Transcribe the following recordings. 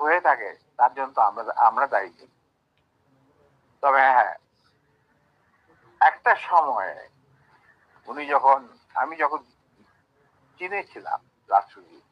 হয়ে থাকে তার জন্য তো আমরা দায়ী। তবে হ্যাঁ, একটা সময়ে আমি যখন চীনে ছিলাম রাষ্ট্রদূত,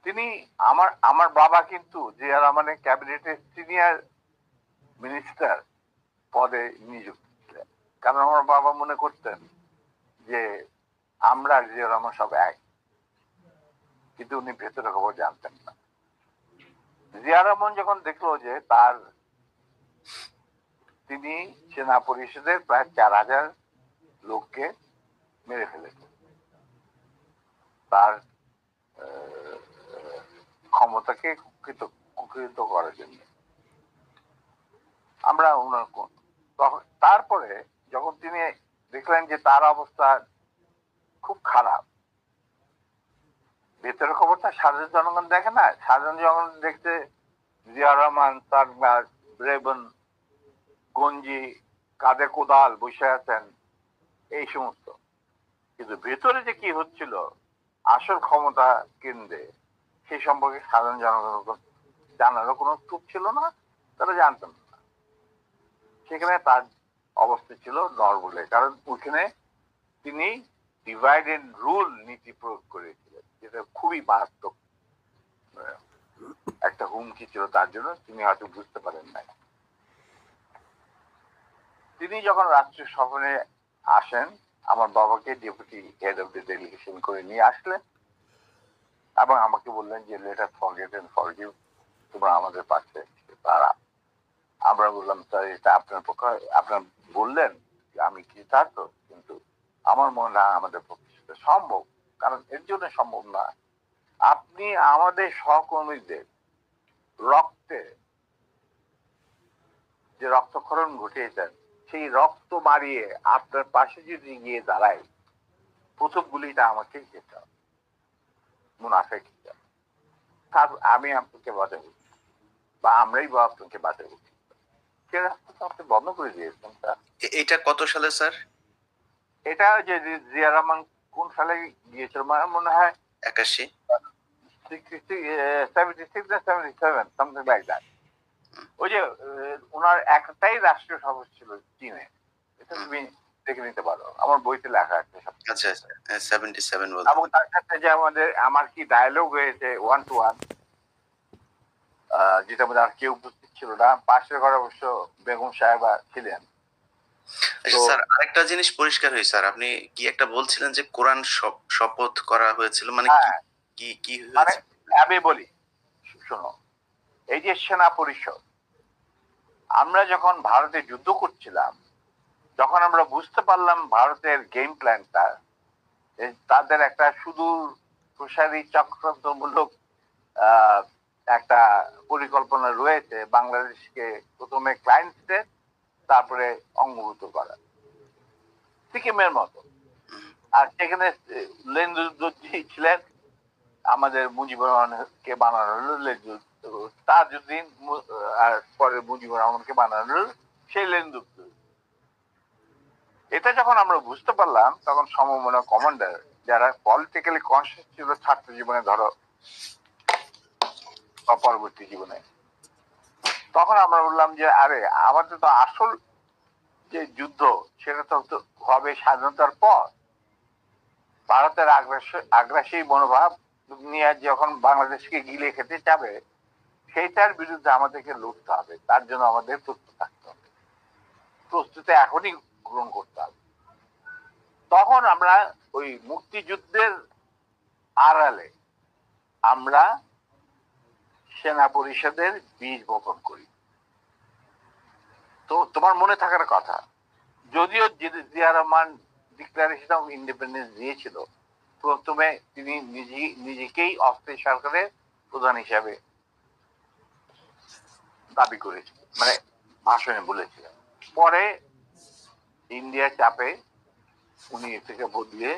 তিনি আমার বাবা কিন্তু জিয়া রহমানের ক্যাবিনেটের সিনিয়র মিনিস্টার পদে নিযুক্ত ছিলেন। কারণ আমার বাবা মনে করতেন যে আমরা জিয়া রহমান সব এক, কিন্তু উনি ভেতরে খবর জানতেন না। জিয়া রহমান যখন দেখলো যে তিনি সেনা পরিষদের প্রায় 4,000 লোককে মেরে ফেলেছেন তার ক্ষমতাকে কুক্ষিগত করার জন্য, আমরা তারপরে যখন তিনি দেখলেন যে তার অবস্থা খুব খারাপ, ভেতরের খবরটা সাধারণ জনগণ দেখে না, সাধারণ জনগণ দেখতে জিয়া রহমান তার রেবন গঞ্জি কাঁধে কোদাল বসে আছেন এই সমস্ত, কিন্তু ভেতরে যে কি হচ্ছিল আসল ক্ষমতা কেন্দ্রে সেই সম্পর্কে সাধারণ জনগণ জানারও কোনো স্কোপ ছিল না, তারা জানতেন না। সেখানে তার অবস্থা ছিল নরবলে, কারণ ওখানে তিনি ডিভাইড এন্ড রুল নীতি প্রয়োগ করেছিলেন, যেটা খুবই মারাত্মক একটা হুমকি ছিল তার জন্য, তিনি হয়তো বুঝতে পারেন নাই। তিনি যখন রাষ্ট্রীয় সফরে আসেন, আমার বাবাকে deputy head of the delegation করে নিয়ে আসলেন এবং আমাকে বললেন যে let us forget and forgive, তোমরা আমাদের পাশে তারা। আমরা বললাম স্যার এটা আপনার পক্ষে, আপনার বললেন আমি কি তার তো, কিন্তু আমার মনে হয় আমাদের পক্ষে সেটা সম্ভব, কারণ এর জন্য সম্ভব না আপনি আমাদের সহকর্মীদের রক্তে যে রক্তক্ষরণ ঘটিয়েছেন, সেই রক্ত মারিয়ে আপনার পাশে যদি গিয়ে দাঁড়াই, প্রথম গুলিটা আমাকেই যেতে হবে, মুনাফেক হিসাবে। তার আমি আপনাকে বাঁচাবো বা আমরাই বা আপনাকে বাঁচাবো, সে রাস্তা তো আপনি বন্ধ করে দিয়েছেন। এটা কত সালে স্যার? এটা যে জিয়া রহমান কোন সালে গিয়েছিল মনে হয় 81, 76 না 77, সামথিং লাইক দ্যাট। ওই যে ওনার একটাই রাষ্ট্রীয় সফর ছিল চীনে, এটা তুমি দেখে নিতে পারো, আমার বইতে লেখা আছে। আচ্ছা 77 বলতে। এবং তার সাথে যে আমার কি ডায়ালগ হয়েছে 1 to 1, যেটা মধ্যে আর কেউ উপস্থিত ছিল না, পাশের ঘরে অবশ্য বেগম সাহেবা ছিলেন। আচ্ছা স্যার, আরেকটা জিনিস পরিষ্কার হয়েছে স্যার, আপনি কি একটা বলছিলেন যে কোরআন শপথ করা হয়েছিল, মানে কি কি হয়েছে? আমি বলি শোনো, এই যে সেনা পরিষদ, আমরা যখন ভারতে যুদ্ধ করছিলাম, যখন আমরা বুঝতে পারলাম ভারতের গেম প্ল্যানটা, তাদের একটা সুদূর প্রসারী চক্রান্তমূলক একটা পরিকল্পনা রয়েছে বাংলাদেশকে প্রথমে ক্লায়েন্ট স্টেট, তারপরে অঙ্গভূত করা, সিকিমের মতো। আর সেখানে লেন্দুদ্দোজি ছিলেন, আমাদের মুজিবুর রহমানকে বানানো হলো তাজউদ্দিন, আর পরে মুজিবুর রহমানকে বানানো হলো সেই লেন্দুদ্দোজি। এটা যখন আমরা বুঝতে পারলাম, তখন সমমনা কমান্ডার যারা পলিটিক্যালি কনসিয়াস ছিল ছাত্র জীবনে ধরো বা পরবর্তী জীবনে, তখন আমরা বললাম যে আরে আমাদের তো আসল যে যুদ্ধ সেটা তো হবে স্বাধীনতার পর। ভারতের আগ্রাসী মনোভাব নিয়ে যখন বাংলাদেশকে গিলে খেতে যাবে, সেইটার বিরুদ্ধে আমাদেরকে লড়তে হবে, তার জন্য আমাদের প্রস্তুত থাকতে হবে, প্রস্তুতি এখনই গ্রহণ করতে হবে। তখন আমরা ওই মুক্তিযুদ্ধের আড়ালে আমরা সেনা পরিষদের বীজ বপন করি। তো তোমার মনে থাকার কথা, যদিও Zia Rahman declaration of independence দিয়েছিল, প্রথমে তিনি নিজেকেই অস্থায়ী সরকারের প্রধান হিসাবে দাবি করেছিলেন, মানে ভাষণে বলেছিলেন। পরে ইন্ডিয়ার চাপে উনি থেকে বদলে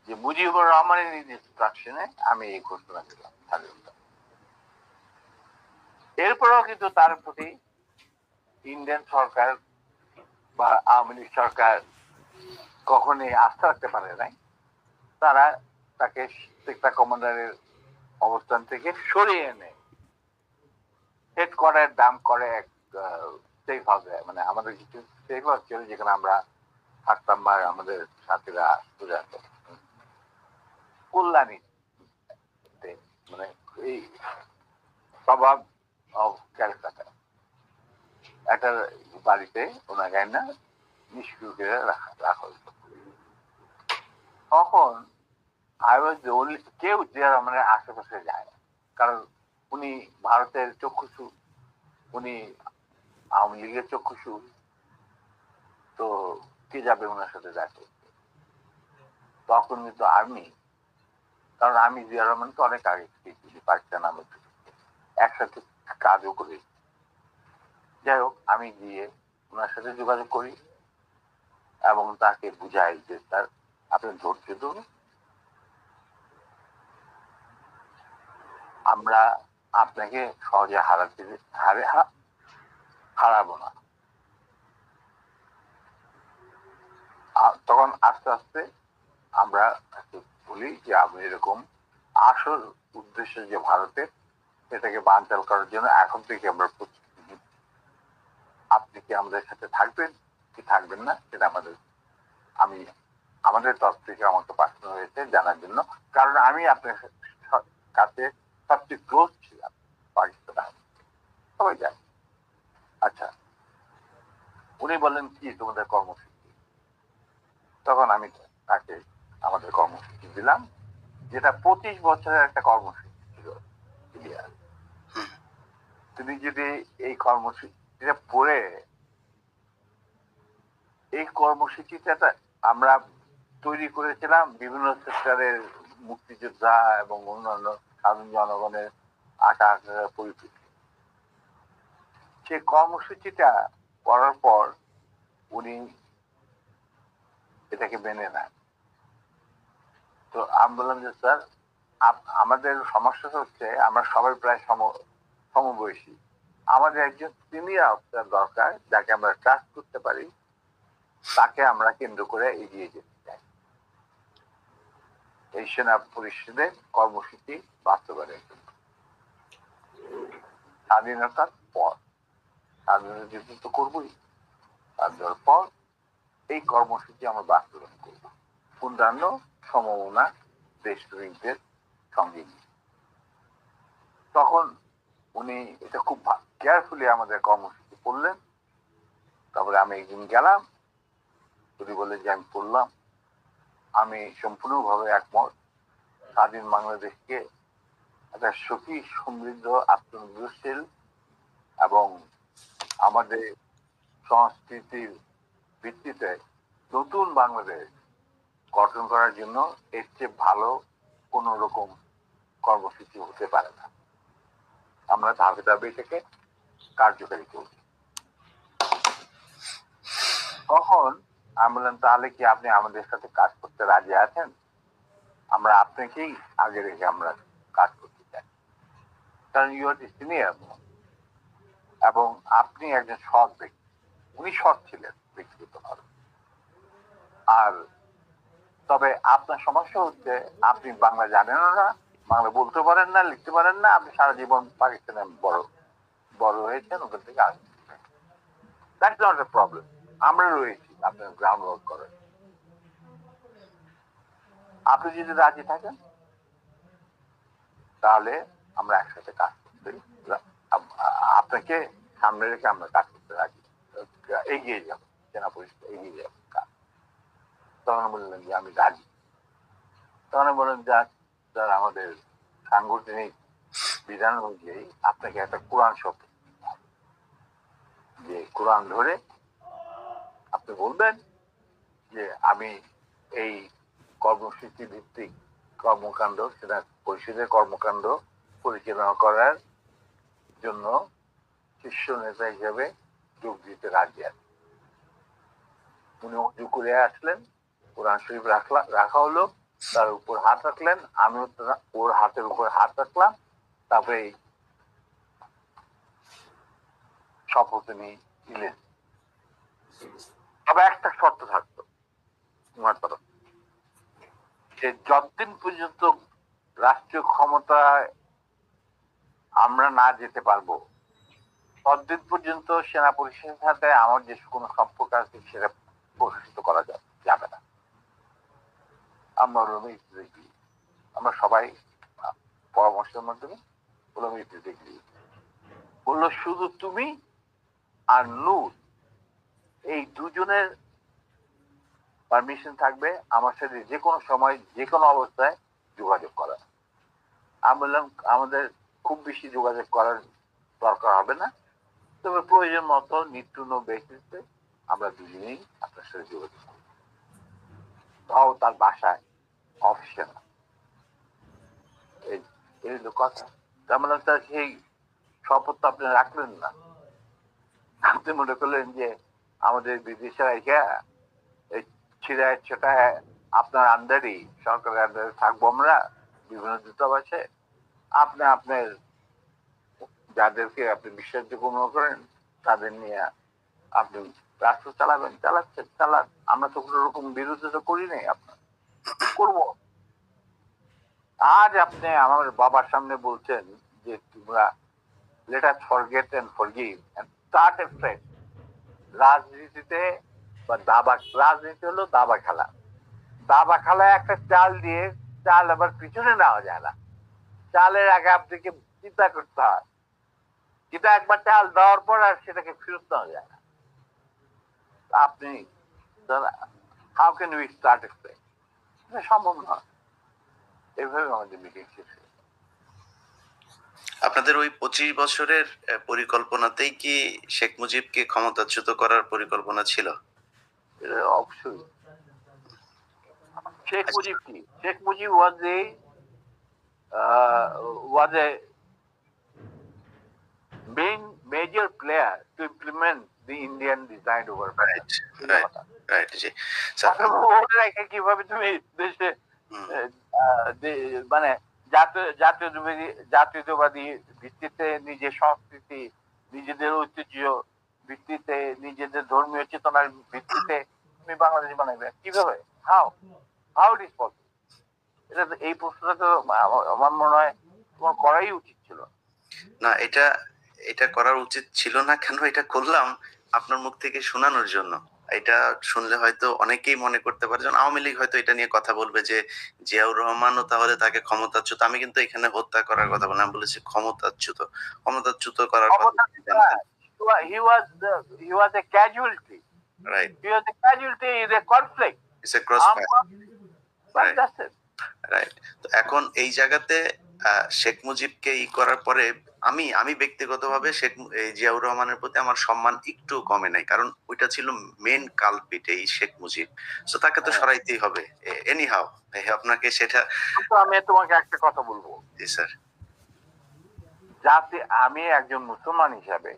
যে মুজিবুর রহমানের ইনস্ট্রাকশনে আমি এই ঘোষণা দিলাম স্বাধীনতা। এরপরেও কিন্তু তার প্রতি ইন্ডিয়ান সরকার বা আওয়ামী লীগ সরকার কখনোই আস্থা রাখতে পারে নাই। তারা তাকে সেক্টর কমান্ডারের অবস্থান থেকে সরিয়ে এনে হেডকোয়ার্টার দাম করে এক সেফ হাউসে, মানে আমাদের কিছু সেফ হাউস ছিল যেখানে আমরা থাকতাম বা আমাদের সাথীরা সুজাত কল্যাণী, মানে এই স্বভাব অফ ক্যালকাটা একটা বাড়িতে ওনাকে না নিষ্ক্রিয় করে রাখা হতো। তখন আই ওয়াজ দ্য ওনলি, কেউ যে আমাদের আশেপাশে যায় না, কারণ উনি ভারতের চক্ষুষু, উনি আওয়ামী লীগের চক্ষুষু, তো কে যাবে ওনার সাথে দেখা করতে? তখন কিন্তু আর্মি, কারণ আমি জিয়া রহমানকে অনেক আগে চিনি, পাকিস্তান আমল থেকে একসাথে কাজও করি। যাই হোক, আমি গিয়ে ওনার সাথে যোগাযোগ করি এবং তাকে বুঝাই যে স্যার আপনি ধৈর্য ধরুন, আমরা আপনাকে সহজে হারাবো না। তখন আস্তে আস্তে আমরা বলি যে আমি এরকম আসল উদ্দেশ্য যে ভারতের, এটাকে বানচাল করার জন্য এখন থেকে আমরা প্রস্তুতি নিচ্ছি। আপনি কি আমাদের সাথে থাকবেন কি থাকবেন না সেটা আমি আমাদের তরফ থেকে আমাকে পাঠানো হয়েছে জানার জন্য, কারণ আমি আপনার কাছে সবচেয়ে ক্লোজ ছিলাম পাকিস্তান, সবাই জানে। আচ্ছা, উনি বললেন কি তোমাদের কর্মসূচি? তখন আমি তাকে আমাদের কর্মসূচি দিলাম, যেটা 25 বছরের একটা কর্মসূচি ছিল। তুমি যদি এই কর্মসূচিটা পড়ে, এই কর্মসূচিটা আমরা তৈরি করেছিলাম বিভিন্ন সেক্টরের মুক্তিযোদ্ধা এবং অন্যান্য সাধারণ জনগণের আকাঙ্ক্ষার পরিপ্রেক্ষিতে। সেই কর্মসূচিটা করার পর উনি এটাকে মেনে নেন। তো আমি বললাম যে স্যার আমাদের সমস্যা হচ্ছে আমরা সবাই প্রায় সমবয়সী, আমাদের একজন সিনিয়র অফিসার দরকার যাকে আমরা ট্রাস্ট করতে পারি, তাকে আমরা কেন্দ্র করে এগিয়ে যেতে চাই এই সেনা পরিষদের কর্মসূচি বাস্তবায়নের জন্য। স্বাধীনতার পর, স্বাধীনতা যুদ্ধ তো করবোই, স্বাধীনতার পর এই কর্মসূচি আমরা বাস্তবায়ন করব পূর্ণাঙ্গ সমমনা দেশপ্রেমিকদের সঙ্গে। তখন উনি এটা খুব কেয়ারফুলি আমাদের কর্মসূচি পড়লেন। তারপরে আমি একদিন গেলাম, উনি বললেন যে আমি পড়লাম, আমি সম্পূর্ণভাবে একমত। স্বাধীন বাংলাদেশকে একটা সুখী সমৃদ্ধ আত্মনির্ভরশীল এবং আমাদের সংস্কৃতির ভিত্তিতে নতুন বাংলাদেশ গঠন করার জন্য এর চেয়ে ভালো কোন রকম কর্মসূচি হতে পারে না। আমরা ধাপে ধাপে এটাকে কার্যকারী করি। তখন আমি বললাম তাহলে কি আপনি আমাদের সাথে কাজ করতে রাজি আছেন? আমরা আপনাকেই আগে রেখে আমরা কাজ করতে চাই, কারণ ইউ আর দি সিনিয়র এবং আপনি একজন সৎ ব্যক্তি। উনি সৎ ছিলেন ব্যক্তিগতভাবে। আর তবে আপনার সমস্যা হচ্ছে আপনি বাংলা জানেনও না, বাংলা বলতে পারেন না, লিখতে পারেন না, আপনি সারা জীবন পাকিস্তানে বড় হয়েছেন, ওখান থেকে আসছেন। দ্যাটস নট এ প্রবলেম, আমরা রয়েছি আপনার গ্রাউন্ড ওয়ার্ক করেন। আপনি যদি রাজি থাকেন তাহলে আমরা একসাথে কাজ করতে, আপনাকে সামনে রেখে আমরা কাজ করতে রাজি, এগিয়ে যাব, সেনা পরিষদ এগিয়ে যাব কাজ। তখন বললেন যে আমি রাজি। তখন বললেন যার আমাদের সাংগঠনিক বিধান অনুযায়ী আপনাকে একটা কোরআন শব্দ, যে কোরআন ধরে আপনি বলবেন যে আমি এই কর্মসূচি ভিত্তিক কর্মকাণ্ড, সেটা পরিষদের কর্মকাণ্ড পরিচালনা করার জন্য শীর্ষ নেতা হিসেবে যোগ দিতে রাজি আছেন। উনি উঁচু করে আসলেন, কোরআন শরীফ রাখা হলো, তার উপর হাত রাখলেন, আমিও ওর হাতের উপর হাত রাখলাম, তারপরে শপথ নিলেন। তবে একটা শর্ত থাকতো ওনার তরফ, যে যতদিন পর্যন্ত রাষ্ট্রীয় ক্ষমতায় আমরা না যেতে পারবো ততদিন পর্যন্ত সেনা পরিষদের সাথে আমার যে কোনো সম্পর্ক আছে সেটা প্রকাশিত করা যাবে না। আমরা আমরা সবাই পরামর্শের মাধ্যমে বললো শুধু তুমি আর নূর এই দুজনের পারমিশন থাকবে আমার সাথে যে কোনো সময় যে কোনো অবস্থায় যোগাযোগ করা। আমি বললাম আমাদের খুব বেশি যোগাযোগ করার দরকার হবে না, তবে প্রয়োজন মতো নিত্য বেসিসে আমরা দুজনেই আপনার সাথে যোগাযোগ করব, তাও তার বাসায় অফিসে না। এই হলো কথা। তার মানে তার সেই শপথ আপনি রাখলেন না, আপনি মনে করলেন যে আমাদের বিদেশে রেখে এই ছিড়ায় ছেটায় আপনার আন্ডারই সরকারের আন্ডারে থাকবো আমরা বিভিন্ন দূতাবাসে, আপনি আপনার যাদেরকে আপনি বিশ্বাসযোগ্য মনে করেন তাদের নিয়ে আপনি রাষ্ট্র চালাবেন, চালান। আমরা তো কোনো রকম বিরোধিতা করি নাই, আপনার করবো। আজ আপনি আমার বাবার সামনে বলছেন যে তোমরা let us forget and forgive and start afresh. রাজনীতিতে বা রাজনীতি হলো দাবা খেলা। দাবা খেলায় একটা চাল দিয়ে চাল আবার পিছনে নেওয়া যায় না, চালের আগে আপনাকে চিন্তা করতে হয়, কিন্তু একবার চাল দেওয়ার পর আর সেটাকে ফেরত নেওয়া যায় না। আপনি how can we start A fresh? সম্ভব নয়। এইভাবে আমাদের মিটিং শেষ হয়ে। আপনাদের ওই 25 বছরের পরিকল্পনাতেই কি শেখ মুজিবকে ক্ষমতাচ্যুত করার পরিকল্পনা ছিল? অবশ্যই। শেখ মুজিব কি? Sheikh Mujib was a major player to implement the Indian design over right right right G sir. কিভাবে তুমি দেশে মানে জাতীয়তাবাদী ভিত্তিতে নিজের সংস্কৃতি, নিজেদের ঐতিহ্য ভিত্তিতে, নিজেদের ধর্মীয় চেতনার ভিত্তিতে তুমি বাংলাদেশ বানাবে কিভাবে? How how it is possible? এটা এই প্রশ্নটা তো আমার মনে হয় তোমার করাই উচিত ছিল না। এটা এটা করার উচিত ছিল না কেন, এটা করলাম আপনার মুখ থেকে শোনানোর জন্য। এটা শুনলে হয়তো অনেকেই মনে করতে পারে, যেমন আওয়ামী লীগ হয়তো এটা নিয়ে কথা বলবে যে জিয়াউর রহমানও তাহলে তাকে ক্ষমতাচ্যুত। আমি কিন্তু এখানে হত্যা করার কথা বলি, আমি বলেছি ক্ষমতাচ্যুত। ক্ষমতাচ্যুত করার কথা he was a casualty. Right. He was a casualty in a conflict. It's a crossfire. Right. That's it. Right. তো এখন এই জায়গাতে শেখ মুজিবকে করার পরে আমি ব্যক্তিগতভাবে জিয়াউর রহমানের প্রতি আমার সম্মান একটু কমে নাই, কারণ ওইটা ছিল মেন কালপিট এই শেখ মুজিব। সো তাকে তো সরাইতেই হবে এনি হাউ। আপনাকে সেটা আমি তোমাকে একটা কথা বলবো। জি স্যার। যাতে আমি একজন মুসলমান হিসাবে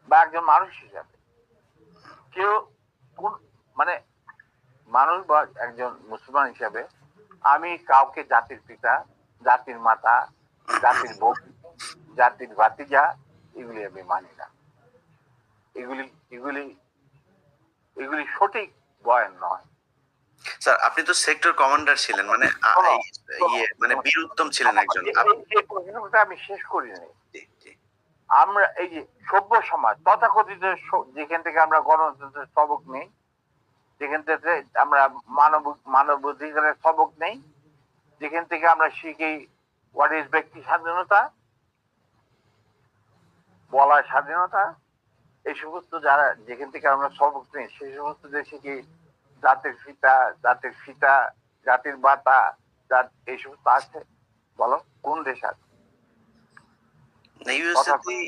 বা একজন মানুষ হিসাবে কেউ মানে মানুষ বা একজন মুসলমান হিসাবে আমি কাউকে জাতির পিতা, জাতির মাতা, জাতির বউ, জাতির ভাতিজা এগুলি আমি মানি না। এগুলি এগুলি এগুলি সঠিক বয়ান নয়। স্যার আপনি তো সেক্টর কমান্ডার ছিলেন, মানে মানে বীর উত্তম ছিলেন একজন। এই প্রশ্নটা আমি শেষ করি নাই। আমরা এই যে সভ্য সমাজ তথাকথিত যেখান থেকে আমরা গণতন্ত্রের সবক নেই, যেখান থেকে আমরা মানবাধিকারের সবক নেই, যেখান থেকে আমরা শিখি হোয়াট ইজ ব্যক্তি স্বাধীনতা, বলার স্বাধীনতা, এই সমস্ত যারা যেখান থেকে আমরা সবক নেই সেই সমস্ত দেশে কি জাতির পিতা, জাতির সীতা, জাতির বাতা, এই সমস্ত আছে? বলো কোন দেশ আছে?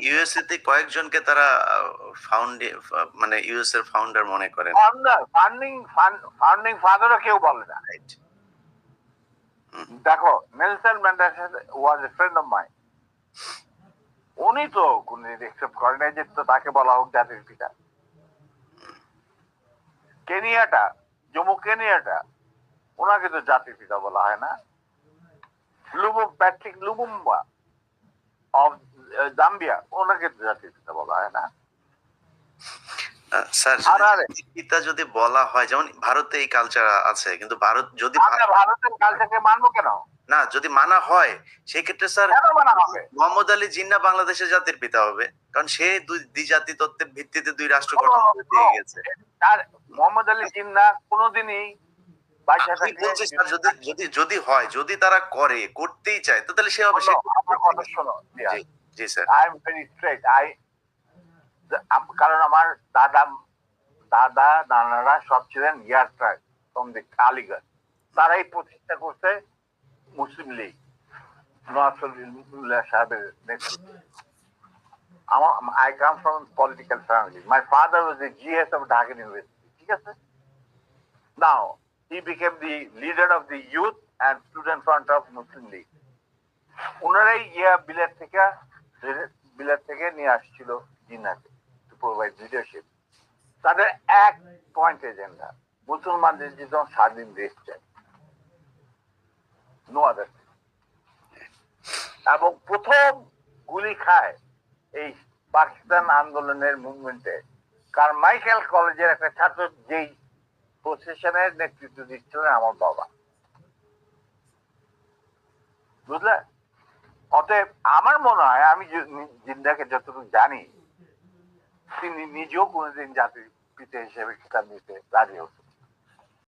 ইউএসএ তে কয়েকজনকে তারা মানে ইউএস এর ফাউন্ডার মনে করেন। ফাউন্ডিং ফাদারও কেউ বলে না। দেখো Nelson Mandela was a friend of mine, উনি তো কোনদিন একসেপ্ট করে নাই যে তাকে বলা হোক জাতির পিতা। কেনিয়াটা, জম্মু কেনিয়াটা, ওনাকে তো জাতির পিতা বলা হয় না। প্যাট্রিক লুমুম্বা অফ জাম্বিয়া, ওনাকে তো জাতির পিতা বলা হয় না। স্যার আর আরে পিতা যদি বলা হয়, যেমন ভারতে এই কালচার আছে, কিন্তু ভারত যদি আমরা ভারতের কালচারকে মানবো কেন? না যদি মানা হয়, সেই ক্ষেত্রে স্যার কেন মানা হবে? মোহাম্মদ আলী জিন্নাহ বাংলাদেশের জাতির পিতা হবে, কারণ সে দ্বিজাতি তত্ত্বের ভিত্তিতে দুই রাষ্ট্র কোনো গঠন করে দিয়ে গেছে। তার মোহাম্মদ আলী জিন্নাহ কোনোদিনই বাইচা আমি থাকলে বলছি স্যার, যদি যদি যদি হয়, যদি তারা করতেই চায়, তো তাহলে সে হবে। সে আমার কথা শোনো। জি জি sir. I am very straight. কারণ আমার দাদা নানারা সব ছিলেন ইয়ার ট্রাইব ফ্রম দি কালীগঞ্জ। তারাই প্রতিষ্ঠা করছে মুসলিম লীগ নওয়াজ সাহেবের নেতৃত্বে। I come from a political family. My father was the GS of Dhaka University. ঠিক আছে? Now, he became the leader of the youth and student front of Muslim League. ওনারাই বিলেত থেকে নিয়ে আসছিল জিন্নাহকে টু প্রোভাইড লিডারশিপ। তাদের এক point agenda, মুসলমানদের যেন স্বাধীন দেশ চাই, নো আদার। এবং প্রথম গুলি খায় এই পাকিস্তান আন্দোলনের মুভমেন্টে কারমাইকেল কলেজের একটা ছাত্র, যেই প্রসেশনের নেতৃত্ব দিচ্ছিলেন আমার বাবা। বুঝলে? অতএব আমার মনে হয়, আমি জিন্দাকে যতটুকু জানি, তিনি নিজেও কোনোদিন জাতির পিতা হিসেবে খেতাব নিতে রাজি হতেন।